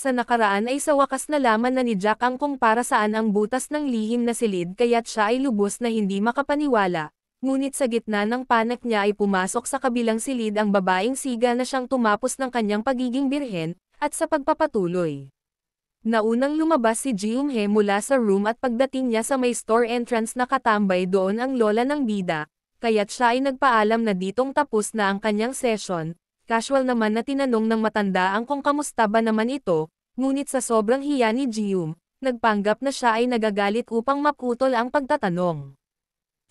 Sa nakaraan ay sa wakas nalaman na ni Jack ang kung para saan ang butas ng lihim na silid kaya't siya ay lubos na hindi makapaniwala, ngunit sa gitna ng panik niya ay pumasok sa kabilang silid ang babaeng siga na siyang tumapos ng kanyang pagiging birhen, at sa pagpapatuloy. Naunang lumabas si Ji-Eun-hye mula sa room at pagdating niya sa may store entrance nakatambay doon ang lola ng bida, kaya't siya ay nagpaalam na ditong tapos na ang kanyang session. Casual naman na tinanong ng matanda ang kung kamusta ba naman ito, ngunit sa sobrang hiya ni Ji-Eun, nagpanggap na siya ay nagagalit upang maputol ang pagtatanong.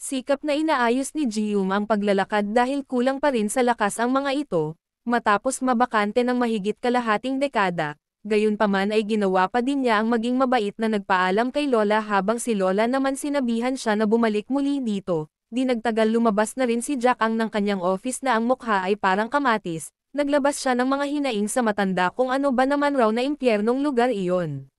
Sikap na inaayos ni Ji-Eun ang paglalakad dahil kulang pa rin sa lakas ang mga ito, matapos mabakante ng mahigit kalahating dekada, gayunpaman ay ginawa pa din niya ang maging mabait na nagpaalam kay Lola habang si Lola naman sinabihan siya na bumalik muli dito. Di nagtagal lumabas na rin si Jack ang ng kanyang office na ang mukha ay parang kamatis, naglabas siya ng mga hinaing sa matanda kung ano ba naman raw na impyernong lugar iyon.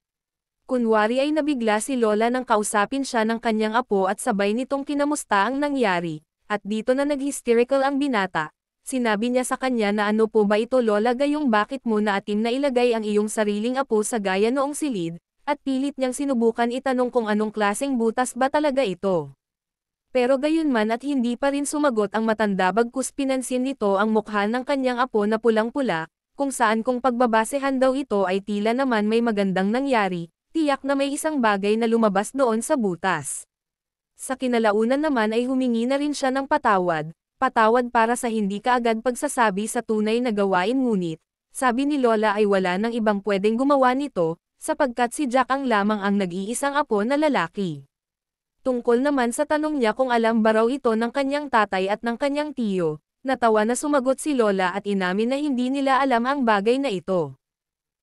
Kunwari ay nabigla si Lola nang kausapin siya ng kanyang apo at sabay nitong kinamusta ang nangyari, at dito na nag-hysterical ang binata. Sinabi niya sa kanya na ano po ba ito Lola gayong bakit mo na atim na ilagay ang iyong sariling apo sa gaya noong silid, at pilit niyang sinubukan itanong kung anong klaseng butas ba talaga ito. Pero gayunman at hindi pa rin sumagot ang matanda bagkus pinansin nito ang mukha ng kanyang apo na pulang-pula, kung saan kung pagbabasehan daw ito ay tila naman may magandang nangyari, tiyak na may isang bagay na lumabas doon sa butas. Sa kinalaunan naman ay humingi na rin siya ng patawad para sa hindi kaagad pagsasabi sa tunay na gawain ngunit, sabi ni Lola ay wala nang ibang pwedeng gumawa nito, sapagkat si Jack ang lamang ang nag-iisang apo na lalaki. Tungkol naman sa tanong niya kung alam ba raw ito ng kanyang tatay at ng kanyang tiyo, natawa na sumagot si Lola at inamin na hindi nila alam ang bagay na ito.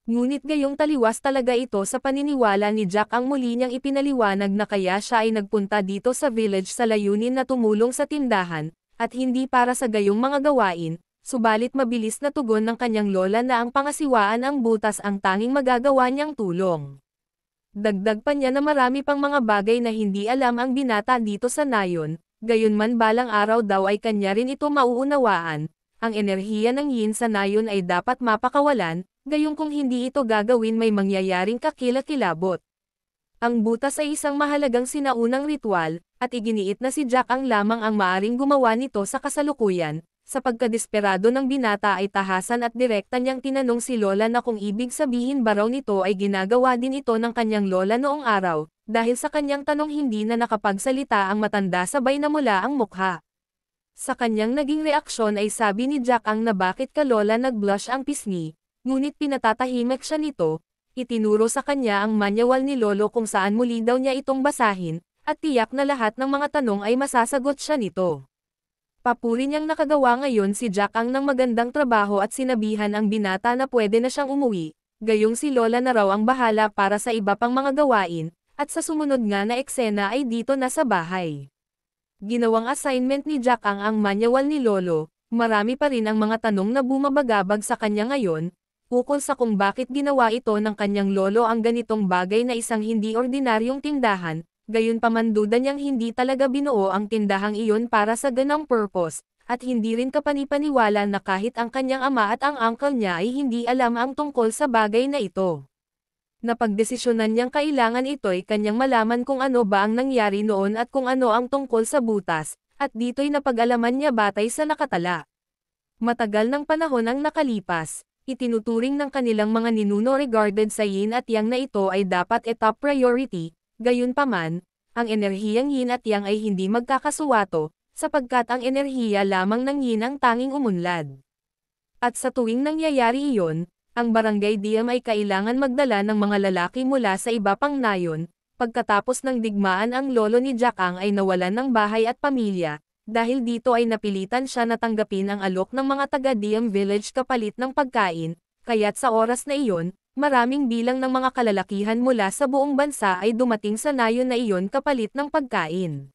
Ngunit gayong taliwas talaga ito sa paniniwala ni Jack ang muli niyang ipinaliwanag na kaya siya ay nagpunta dito sa village sa layunin na tumulong sa tindahan, at hindi para sa gayong mga gawain, subalit mabilis na tugon ng kanyang lola na ang pangasiwaan ang butas ang tanging magagawa niyang tulong. Dagdag pa niya na marami pang mga bagay na hindi alam ang binata dito sa nayon, gayunman balang araw daw ay kanya rin ito mauunawaan, ang enerhiya ng yin sa nayon ay dapat mapakawalan, gayong kung hindi ito gagawin may mangyayaring kakilakilabot. Ang butas ay isang mahalagang sinaunang ritual, at iginiit na si Jack ang lamang ang maaring gumawa nito sa kasalukuyan. Sa pagkadesperado ng binata ay tahasan at direkta niyang tinanong si Lola na kung ibig sabihin ba raw nito ay ginagawa din ito ng kanyang lola noong araw, dahil sa kanyang tanong hindi na nakapagsalita ang matanda sabay na mula ang mukha. Sa kanyang naging reaksyon ay sabi ni Jack ang na bakit ka Lola nag-blush ang pisngi, ngunit pinatatahimik siya nito, itinuro sa kanya ang manual ni Lolo kung saan muli daw niya itong basahin, at tiyak na lahat ng mga tanong ay masasagot siya nito. Papuri niyang nakagawa ngayon si Jack ang ng magandang trabaho at sinabihan ang binata na pwede na siyang umuwi, gayong si Lola na raw ang bahala para sa iba pang mga gawain, at sa sumunod nga na eksena ay dito na sa bahay. Ginawang assignment ni Jack ang manual ni Lolo, marami pa rin ang mga tanong na bumabagabag sa kanya ngayon, ukol sa kung bakit ginawa ito ng kanyang lolo ang ganitong bagay na isang hindi ordinaryong tindahan. Gayunpaman duda niyang hindi talaga binuo ang tindahang iyon para sa ganong purpose, at hindi rin kapanipaniwala na kahit ang kanyang ama at ang uncle niya ay hindi alam ang tungkol sa bagay na ito. Napagdesisyonan niyang kailangan ito'y kanyang malaman kung ano ba ang nangyari noon at kung ano ang tungkol sa butas, at dito'y napag-alaman niya batay sa nakatala. Matagal ng panahon ang nakalipas, itinuturing ng kanilang mga ninuno regarded sa yin at yang na ito ay dapat top priority. Gayunpaman, ang enerhiyang yin at yang ay hindi magkakasuwato, sapagkat ang enerhiya lamang ng yin ang tanging umunlad. At sa tuwing nangyayari iyon, ang barangay diyam ay kailangan magdala ng mga lalaki mula sa iba pang nayon. Pagkatapos ng digmaan ang lolo ni Jackang ay nawalan ng bahay at pamilya, dahil dito ay napilitan siya na tanggapin ang alok ng mga taga-diyam village kapalit ng pagkain, kaya't sa oras na iyon, maraming bilang ng mga kalalakihan mula sa buong bansa ay dumating sa nayon na iyon kapalit ng pagkain.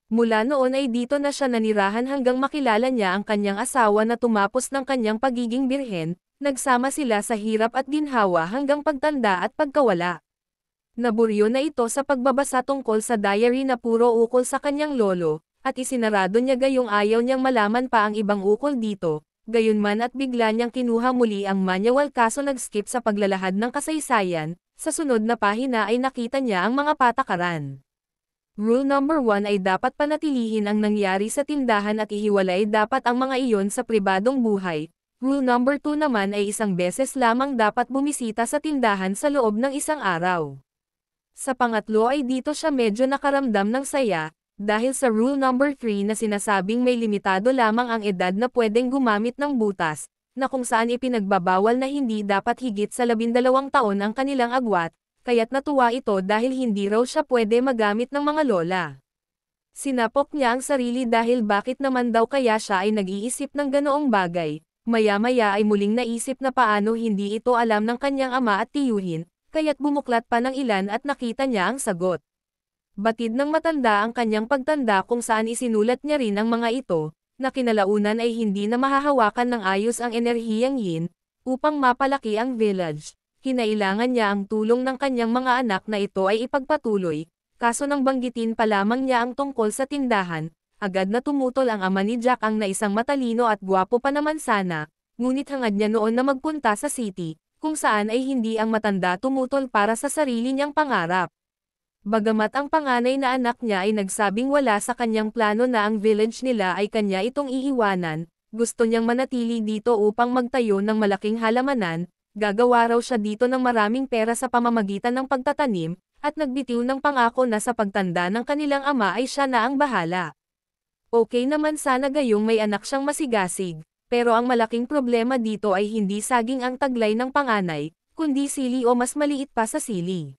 Mula noon ay dito na siya nanirahan hanggang makilala niya ang kanyang asawa na tumapos ng kanyang pagiging birhen, nagsama sila sa hirap at ginhawa hanggang pagtanda at pagkawala. Naburyo na ito sa pagbabasa tungkol sa diary na puro ukol sa kanyang lolo, at isinarado niya gayong ayaw niyang malaman pa ang ibang ukol dito, gayunman at bigla niyang kinuha muli ang manual kaso nag-skip sa paglalahad ng kasaysayan, sa sunod na pahina ay nakita niya ang mga patakaran. Rule number 1 ay dapat panatilihin ang nangyari sa tindahan at ihiwalay dapat ang mga iyon sa pribadong buhay. Rule number 2 naman ay isang beses lamang dapat bumisita sa tindahan sa loob ng isang araw. Sa pangatlo ay dito siya medyo nakaramdam ng saya, dahil sa rule number 3 na sinasabing may limitado lamang ang edad na pwedeng gumamit ng butas, na kung saan ipinagbabawal na hindi dapat higit sa 12 taon ang kanilang agwat, kaya't natuwa ito dahil hindi raw siya pwede magamit ng mga lola. Sinapok niya ang sarili dahil bakit naman daw kaya siya ay nag-iisip ng ganoong bagay, maya-maya ay muling naisip na paano hindi ito alam ng kanyang ama at tiyuhin, kaya't bumuklat pa ng ilan at nakita niya ang sagot. Batid ng matanda ang kanyang pagtanda kung saan isinulat niya rin ang mga ito, na kinalaunan ay hindi na mahahawakan ng ayos ang enerhiyang yin, upang mapalaki ang village. Kinailangan niya ang tulong ng kanyang mga anak na ito ay ipagpatuloy, kaso nang banggitin pa lamang niya ang tungkol sa tindahan, agad na tumutol ang ama ni Jack ang na isang matalino at gwapo pa naman sana, ngunit hangad niya noon na magpunta sa city, kung saan ay hindi ang matanda tumutol para sa sarili niyang pangarap. Bagamat ang panganay na anak niya ay nagsabing wala sa kanyang plano na ang village nila ay kanya itong iiwanan, gusto niyang manatili dito upang magtayo ng malaking halamanan, gagawa raw siya dito ng maraming pera sa pamamagitan ng pagtatanim, at nagbitiw ng pangako na sa pagtanda ng kanilang ama ay siya na ang bahala. Okay naman sana gayong may anak siyang masigasig, pero ang malaking problema dito ay hindi saging ang taglay ng panganay, kundi sili o mas maliit pa sa sili.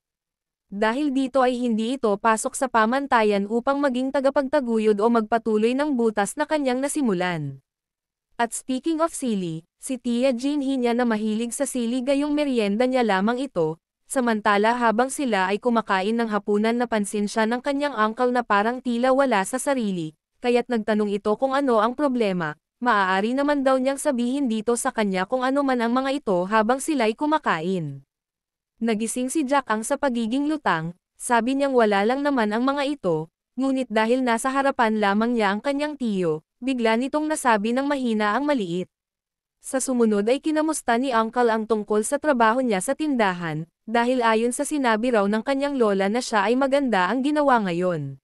Dahil dito ay hindi ito pasok sa pamantayan upang maging tagapagtaguyod o magpatuloy ng butas na kanyang nasimulan. At speaking of sili, si Tia Jean niya na mahilig sa sili gayong merienda niya lamang ito, samantala habang sila ay kumakain ng hapunan napansin siya ng kanyang uncle na parang tila wala sa sarili, kaya't nagtanong ito kung ano ang problema, maaari naman daw niyang sabihin dito sa kanya kung ano man ang mga ito habang sila'y kumakain. Nagising si Jack ang sa pagiging lutang, sabi niyang wala lang naman ang mga ito, ngunit dahil nasa harapan lamang niya ang kanyang tiyo, bigla nitong nasabi ng mahina ang maliit. Sa sumunod ay kinamusta ni Uncle ang tungkol sa trabaho niya sa tindahan, dahil ayon sa sinabi raw ng kanyang lola na siya ay maganda ang ginawa ngayon.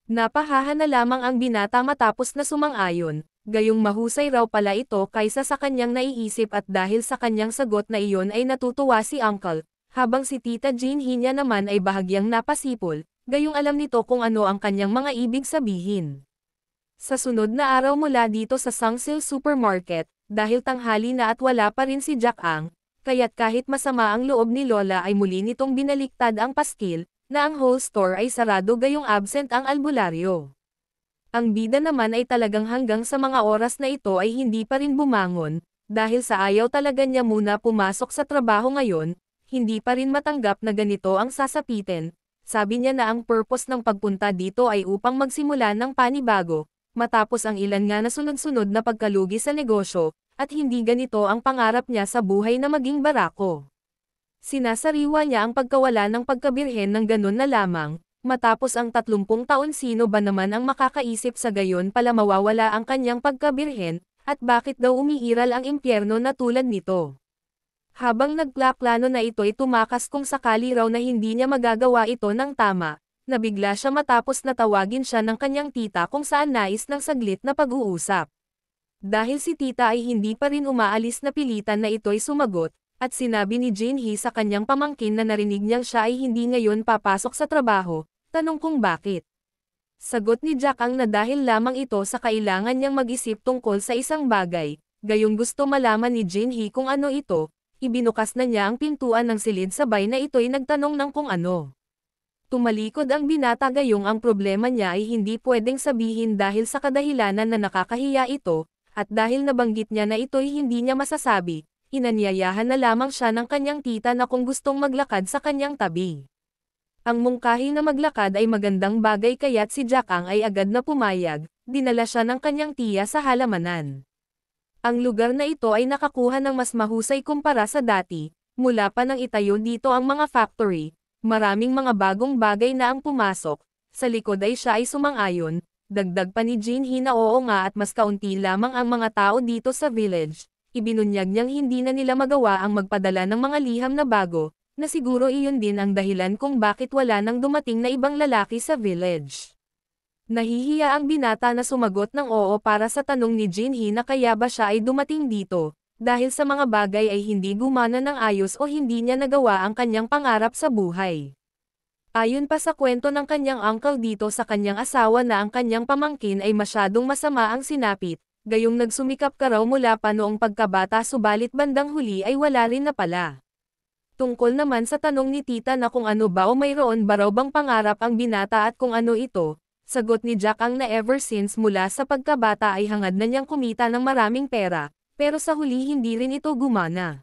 Napahaha na lamang ang binata matapos na sumang-ayon, gayong mahusay raw pala ito kaysa sa kanyang naiisip at dahil sa kanyang sagot na iyon ay natutuwa si Uncle. Habang si Tita Jean niya naman ay bahagyang napasipol, gayong alam nito kung ano ang kanyang mga ibig sabihin. Sa sunod na araw mula dito sa Sangsil Supermarket, dahil tanghali na at wala pa rin si Jack Ang, kaya't kahit masama ang loob ni Lola ay muli nitong binaliktad ang paskil, na ang whole store ay sarado gayong absent ang albularyo. Ang bida naman ay talagang hanggang sa mga oras na ito ay hindi pa rin bumangon, dahil sa ayaw talaga niya muna pumasok sa trabaho ngayon, hindi pa rin matanggap na ganito ang sasapitin. Sabi niya na ang purpose ng pagpunta dito ay upang magsimula ng panibago, matapos ang ilan nga na sunod-sunod na pagkalugi sa negosyo, at hindi ganito ang pangarap niya sa buhay na maging barako. Sinasariwa niya ang pagkawala ng pagkabirhen ng ganun na lamang, matapos ang 30 taon sino ba naman ang makakaisip sa gayon pala mawawala ang kanyang pagkabirhen, at bakit daw umiiral ang impyerno na tulad nito. Habang nagplaplano na ito'y tumakas kung sakali raw na hindi niya magagawa ito ng tama, nabigla siya matapos na tawagin siya ng kanyang tita kung saan nais ng saglit na pag-uusap. Dahil si tita ay hindi pa rin umaalis na pilitan na ito'y sumagot, at sinabi ni Jane He sa kanyang pamangkin na narinig niyang siya ay hindi ngayon papasok sa trabaho, tanong kung bakit. Sagot ni Jack Ang na dahil lamang ito sa kailangan niyang mag-isip tungkol sa isang bagay, gayong gusto malaman ni Jane He kung ano ito. Ibinukas na niya ang pintuan ng silid sabay na ito'y nagtanong ng kung ano. Tumalikod ang binata gayong ang problema niya ay hindi pwedeng sabihin dahil sa kadahilanan na nakakahiya ito, at dahil nabanggit niya na ito'y hindi niya masasabi, inanyayahan na lamang siya ng kanyang tita na kung gustong maglakad sa kanyang tabi. Ang mungkahi na maglakad ay magandang bagay kaya't si Jack Ang ay agad na pumayag, dinala siya ng kanyang tiya sa halamanan. Ang lugar na ito ay nakakuha ng mas mahusay kumpara sa dati, mula pa nang itayo dito ang mga factory, maraming mga bagong bagay na ang pumasok, sa likod ay siya ay sumang-ayon, Dagdag pa ni Jinhee na oo nga at mas kaunti lamang ang mga tao dito sa village. Ibinunyag niyang hindi na nila magawa ang magpadala ng mga liham na bago, na siguro iyon din ang dahilan kung bakit wala nang dumating na ibang lalaki sa village. Nahihiya ang binata na sumagot ng oo para sa tanong ni Jinhee na kaya ba siya ay dumating dito, dahil sa mga bagay ay hindi gumana ng ayos o hindi niya nagawa ang kanyang pangarap sa buhay. Ayon pa sa kwento ng kanyang uncle dito sa kanyang asawa na ang kanyang pamangkin ay masyadong masama ang sinapit, gayong nagsumikap ka raw mula pa noong pagkabata subalit bandang huli ay wala rin na pala. Tungkol naman sa tanong ni tita na kung ano ba o mayroon ba raw bang pangarap ang binata at kung ano ito, sagot ni Jack ang na ever since mula sa pagkabata ay hangad na niyang kumita ng maraming pera, pero sa huli hindi rin ito gumana.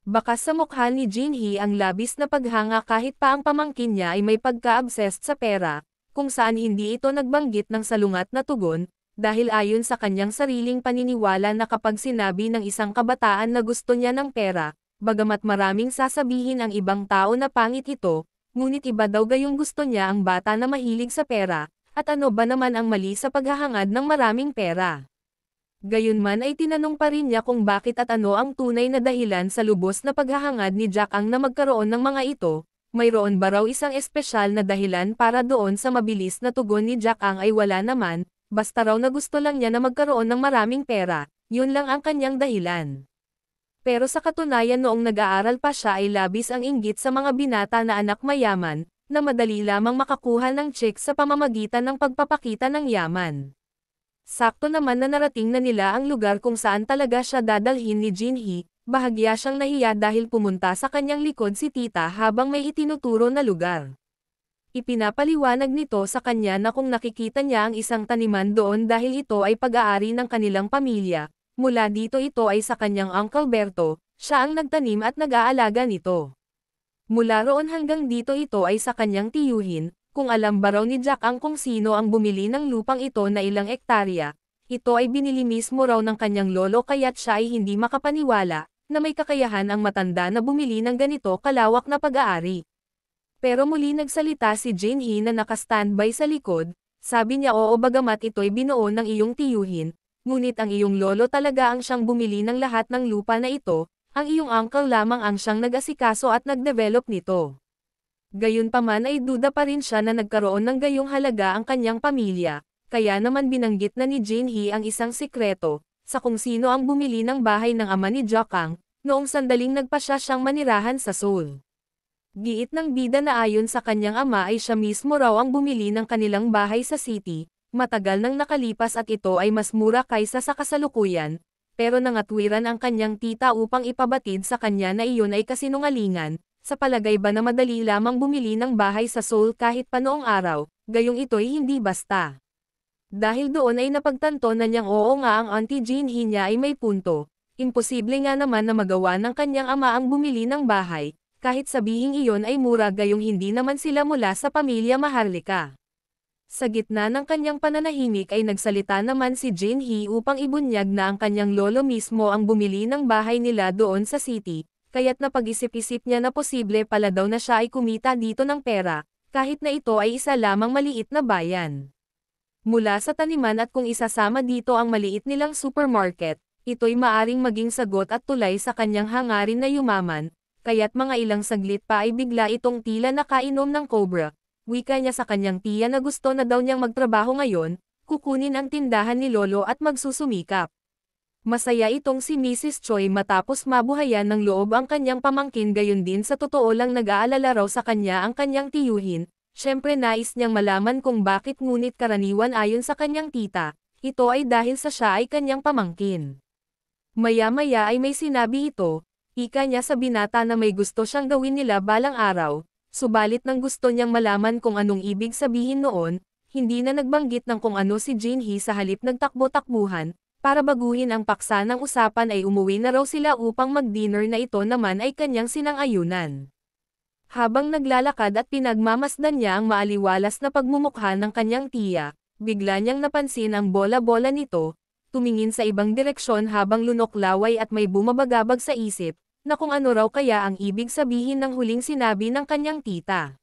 Bakas sa mukha ni Jinhee ang labis na paghanga kahit pa ang pamangkin niya ay may pagka-obsessed sa pera, kung saan hindi ito nagbanggit ng salungat na tugon, dahil ayon sa kanyang sariling paniniwala na kapag sinabi ng isang kabataan na gusto niya ng pera, bagamat maraming sasabihin ang ibang tao na pangit ito, ngunit iba daw gayong gusto niya ang bata na mahilig sa pera, at ano ba naman ang mali sa paghahangad ng maraming pera. Gayunman ay tinanong pa rin niya kung bakit at ano ang tunay na dahilan sa lubos na paghahangad ni Jack ang na magkaroon ng mga ito, mayroon ba raw isang espesyal na dahilan para doon sa mabilis na tugon ni Jack ang ay wala naman, basta raw na gusto lang niya na magkaroon ng maraming pera, yun lang ang kanyang dahilan. Pero sa katunayan noong nag-aaral pa siya ay labis ang inggit sa mga binata na anak mayaman, na madali lamang makakuha ng chick sa pamamagitan ng pagpapakita ng yaman. Sakto naman na narating na nila ang lugar kung saan talaga siya dadalhin ni Jinhee, bahagya siyang nahiya dahil pumunta sa kanyang likod si tita habang may itinuturo na lugar. Ipinapaliwanag nito sa kanya na kung nakikita niya ang isang taniman doon dahil ito ay pag-aari ng kanilang pamilya, mula dito ito ay sa kanyang Uncle Berto, siya ang nagtanim at nag-aalaga nito. Mula roon hanggang dito ito ay sa kanyang tiyuhin. Kung alam ba raw ni Jack ang kung sino ang bumili ng lupang ito na ilang ektarya, ito ay binili mismo raw ng kanyang lolo kaya't siya ay hindi makapaniwala, na may kakayahan ang matanda na bumili ng ganito kalawak na pag-aari. Pero muli nagsalita si Jinhee na naka-standby sa likod, sabi niya oo bagamat ito'y binuo ng iyong tiyuhin, ngunit ang iyong lolo talaga ang siyang bumili ng lahat ng lupa na ito, ang iyong uncle lamang ang siyang nag-asikaso at nag-develop nito. Gayunpaman ay duda pa rin siya na nagkaroon ng gayong halaga ang kanyang pamilya, kaya naman binanggit na ni Jinhee ang isang sikreto, sa kung sino ang bumili ng bahay ng ama ni Jokang, noong sandaling nagpasya siyang manirahan sa Seoul. Giit ng bida na ayon sa kanyang ama ay siya mismo raw ang bumili ng kanilang bahay sa city, matagal nang nakalipas at ito ay mas mura kaysa sa kasalukuyan, pero nangatwiran ang kanyang tita upang ipabatid sa kanya na iyon ay kasinungalingan. Sa palagay ba na madali lamang bumili ng bahay sa Seoul kahit pa noong araw, gayong ito'y hindi basta. Dahil doon ay napagtanto na niyang oo nga ang Auntie Jinhee niya ay may punto, imposible nga naman na magawa ng kanyang ama ang bumili ng bahay, kahit sabihing iyon ay mura gayong hindi naman sila mula sa pamilya Maharlika. Sa gitna ng kanyang pananahimik ay nagsalita naman si Jinhee upang ibunyag na ang kanyang lolo mismo ang bumili ng bahay nila doon sa city. Kaya't napag-isip-isip niya na posible pala daw na siya ay kumita dito ng pera, kahit na ito ay isa lamang maliit na bayan. Mula sa taniman at kung isasama dito ang maliit nilang supermarket, ito'y maaring maging sagot at tulay sa kanyang hangarin na yumaman, kaya't mga ilang saglit pa ay bigla itong tila nakainom ng cobra. Wika niya sa kanyang tiya na gusto na daw niyang magtrabaho ngayon, kukunin ang tindahan ni Lolo at magsusumikap. Masaya itong si Mrs. Choi matapos mabuhayan ng loob ang kanyang pamangkin gayon din sa totoo lang nag-aalala raw sa kanya ang kanyang tiyuhin, syempre nais niyang malaman kung bakit ngunit karaniwan ayon sa kanyang tita, ito ay dahil sa siya ay kanyang pamangkin. Maya-maya ay may sinabi ito, ika niya sa binata na may gusto siyang gawin nila balang araw, subalit nang gusto niyang malaman kung anong ibig sabihin noon, hindi na nagbanggit ng kung ano si Jinhee sa halip nagtakbo-takbuhan. Para baguhin ang paksa ng usapan ay umuwi na raw sila upang mag-dinner na ito naman ay kanyang sinang-ayunan. Habang naglalakad at pinagmamasdan niya ang maaliwalas na pagmumukha ng kanyang tiya, bigla niyang napansin ang bola-bola nito, tumingin sa ibang direksyon habang lunok-laway at may bumabagabag sa isip, na kung ano raw kaya ang ibig sabihin ng huling sinabi ng kanyang tita.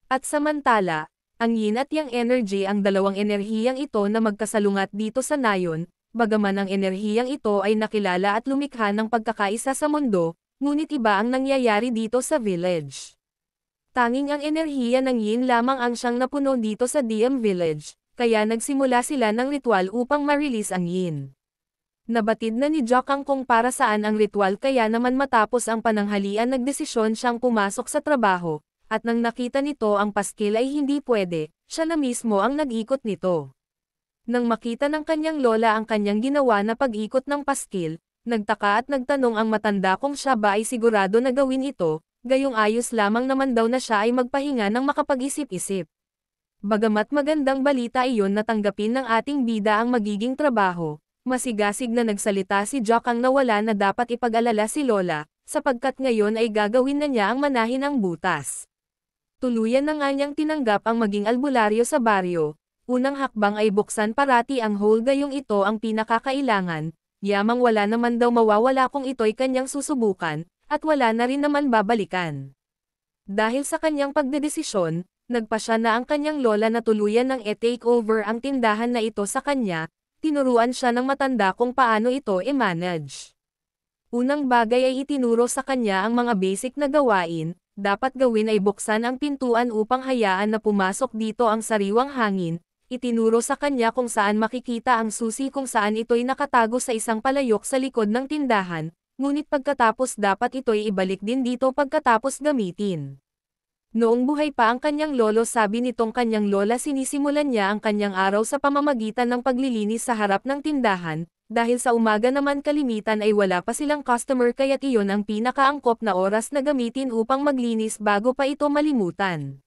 At samantala, Ang yin at yang energy ang dalawang enerhiyang ito na magkasalungat dito sa nayon, bagaman ang enerhiyang ito ay nakilala at lumikha ng pagkakaisa sa mundo, ngunit iba ang nangyayari dito sa village. Tanging ang enerhiya ng yin lamang ang siyang napuno dito sa DM Village, kaya nagsimula sila ng ritual upang ma-release ang yin. Nabatid na ni Jokang kung para saan ang ritual kaya naman matapos ang pananghalian nagdesisyon siyang pumasok sa trabaho, at nang nakita nito ang paskil ay hindi pwede, siya na mismo ang nag-ikot nito. Nang makita ng kanyang lola ang kanyang ginawa na pag-ikot ng paskil, nagtaka at nagtanong ang matanda kung siya ba ay sigurado na gawin ito, gayong ayos lamang naman daw na siya ay magpahinga ng makapag-isip-isip. Bagamat magandang balita iyon na tanggapin ng ating bida ang magiging trabaho, masigasig na nagsalita si Jokang na wala na dapat ipag-alala si Lola, sapagkat ngayon ay gagawin na niya ang manahin ang butas. Tuluyan na nga niyang tinanggap ang maging albularyo sa baryo, unang hakbang ay buksan parati ang hole gayong ito ang pinakakailangan, yamang wala naman daw mawawala kung ito'y kanyang susubukan, at wala na rin naman babalikan. Dahil sa kanyang pagdedesisyon, nagpasya na ang kanyang lola na tuluyan ng take over ang tindahan na ito sa kanya, tinuruan siya ng matanda kung paano ito i-manage. Unang bagay ay itinuro sa kanya ang mga basic na gawain, dapat gawin ay buksan ang pintuan upang hayaan na pumasok dito ang sariwang hangin, itinuro sa kanya kung saan makikita ang susi kung saan ito'y nakatago sa isang palayok sa likod ng tindahan, ngunit pagkatapos dapat ito'y ibalik din dito pagkatapos gamitin. Noong buhay pa ang kanyang lolo sabi nitong kanyang lola sinisimulan niya ang kanyang araw sa pamamagitan ng paglilinis sa harap ng tindahan, dahil sa umaga naman kalimitan ay wala pa silang customer kaya't iyon ang pinakaangkop na oras na gamitin upang maglinis bago pa ito malimutan.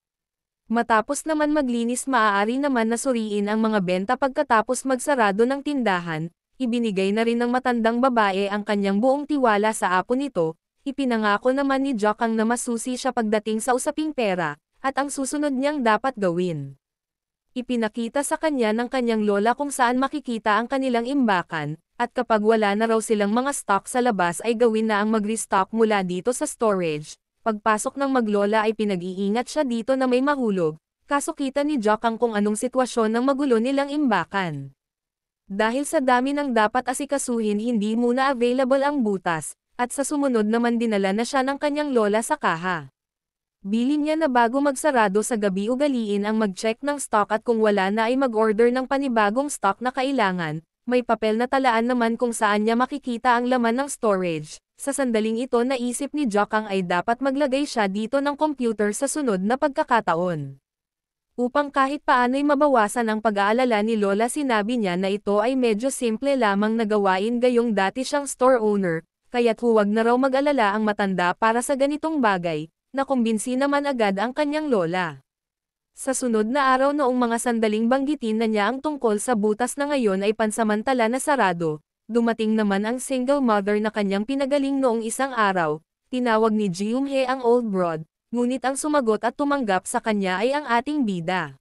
Matapos naman maglinis maaari naman na suriin ang mga benta pagkatapos magsarado ng tindahan, ibinigay na rin ng matandang babae ang kanyang buong tiwala sa apo nito, ipinangako naman ni Jokang na masusi siya pagdating sa usaping pera, at ang susunod niyang dapat gawin. Ipinakita sa kanya ng kanyang lola kung saan makikita ang kanilang imbakan, at kapag wala na raw silang mga stock sa labas ay gawin na ang mag-restock mula dito sa storage. Pagpasok ng maglola ay pinag-iingat siya dito na may mahulog, kaso kita ni Jokang kung anong sitwasyon ng magulo nilang imbakan. Dahil sa dami ng dapat asikasuhin hindi muna available ang butas, at sa sumunod naman dinala na siya ng kanyang lola sa kaha. Bilin niya na bago magsarado sa gabi ugaliin ang mag-check ng stock at kung wala na ay mag-order ng panibagong stock na kailangan, may papel na talaan naman kung saan niya makikita ang laman ng storage. Sa sandaling ito naisip ni Jokang ay dapat maglagay siya dito ng computer sa sunod na pagkakataon. Upang kahit paano'y mabawasan ang pag-aalala ni Lola sinabi niya na ito ay medyo simple lamang na gawain gayong dati siyang store owner, kaya't huwag na raw mag-alala ang matanda para sa ganitong bagay. Nakumbinsi naman agad ang kanyang lola. Sa sunod na araw noong mga sandaling banggitin na niya ang tungkol sa butas na ngayon ay pansamantala na sarado, dumating naman ang single mother na kanyang pinagaling noong isang araw, tinawag ni Ji-Young-hye ang old broad, ngunit ang sumagot at tumanggap sa kanya ay ang ating bida.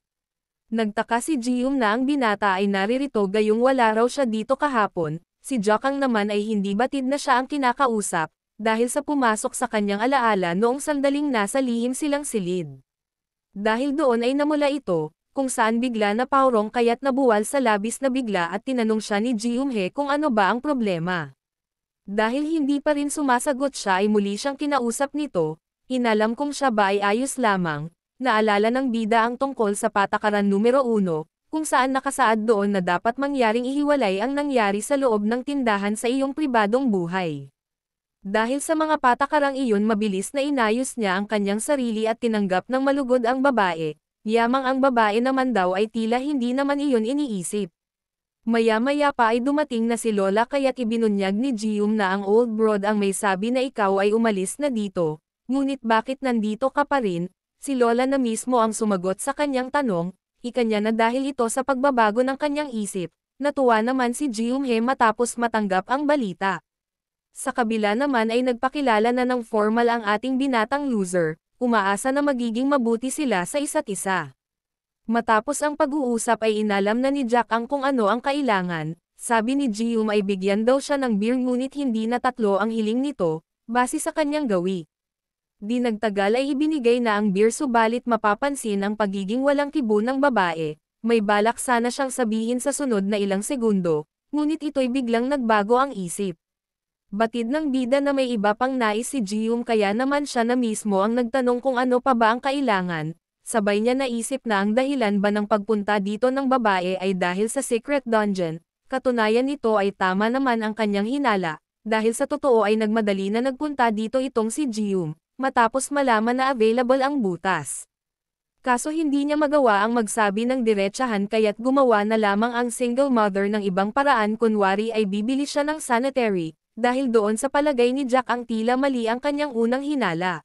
Nagtaka si Ji-Young na ang binata ay naririto gayong wala raw siya dito kahapon, si Jokang naman ay hindi batid na siya ang kinakausap, dahil sa pumasok sa kanyang alaala noong sandaling nasa lihim silang silid. Dahil doon ay namula ito, kung saan bigla na paurong kaya't nabuwal sa labis na bigla at tinanong siya ni Ji-Young-hye kung ano ba ang problema. Dahil hindi pa rin sumasagot siya ay muli siyang kinausap nito, inalam kung siya ba ay ayos lamang, naalala ng bida ang tungkol sa patakaran numero 1, kung saan nakasaad doon na dapat mangyaring ihiwalay ang nangyari sa loob ng tindahan sa iyong pribadong buhay. Dahil sa mga patakarang iyon mabilis na inayos niya ang kanyang sarili at tinanggap ng malugod ang babae, yamang ang babae naman daw ay tila hindi naman iyon iniisip. Maya-maya pa ay dumating na si Lola kaya't ibinunyag ni Ji-Young na ang old broad ang may sabi na ikaw ay umalis na dito, ngunit bakit nandito ka pa rin? Si Lola na mismo ang sumagot sa kanyang tanong, ikanya na dahil ito sa pagbabago ng kanyang isip, natuwa naman si Ji-Young-hye matapos matanggap ang balita. Sa kabila naman ay nagpakilala na ng formal ang ating binatang loser, umaasa na magiging mabuti sila sa isa't isa. Matapos ang pag-uusap ay inalam na ni Jack ang kung ano ang kailangan, sabi ni Ji-Young ay bigyan daw siya ng beer ngunit hindi na 3 ang hiling nito, base sa kanyang gawi. Di nagtagal ay ibinigay na ang beer subalit mapapansin ang pagiging walang kibo ng babae. May balak sana siyang sabihin sa sunod na ilang segundo, ngunit ito'y biglang nagbago ang isip. Batid ng bida na may iba pang nais si Ji-yoon kaya naman siya na mismo ang nagtanong kung ano pa ba ang kailangan. Sabay niya naisip na ang dahilan ba ng pagpunta dito ng babae ay dahil sa secret dungeon. Katunayan nito ay tama naman ang kanyang hinala, dahil sa totoo ay nagmadali na nagpunta dito itong si Ji-yoon, matapos malaman na available ang butas. Kaso hindi niya magawa ang magsabi ng diretsahan kaya't gumawa na lamang ang single mother ng ibang paraan kunwari ay bibili siya ng sanitary. Dahil doon sa palagay ni Jack ang tila mali ang kanyang unang hinala.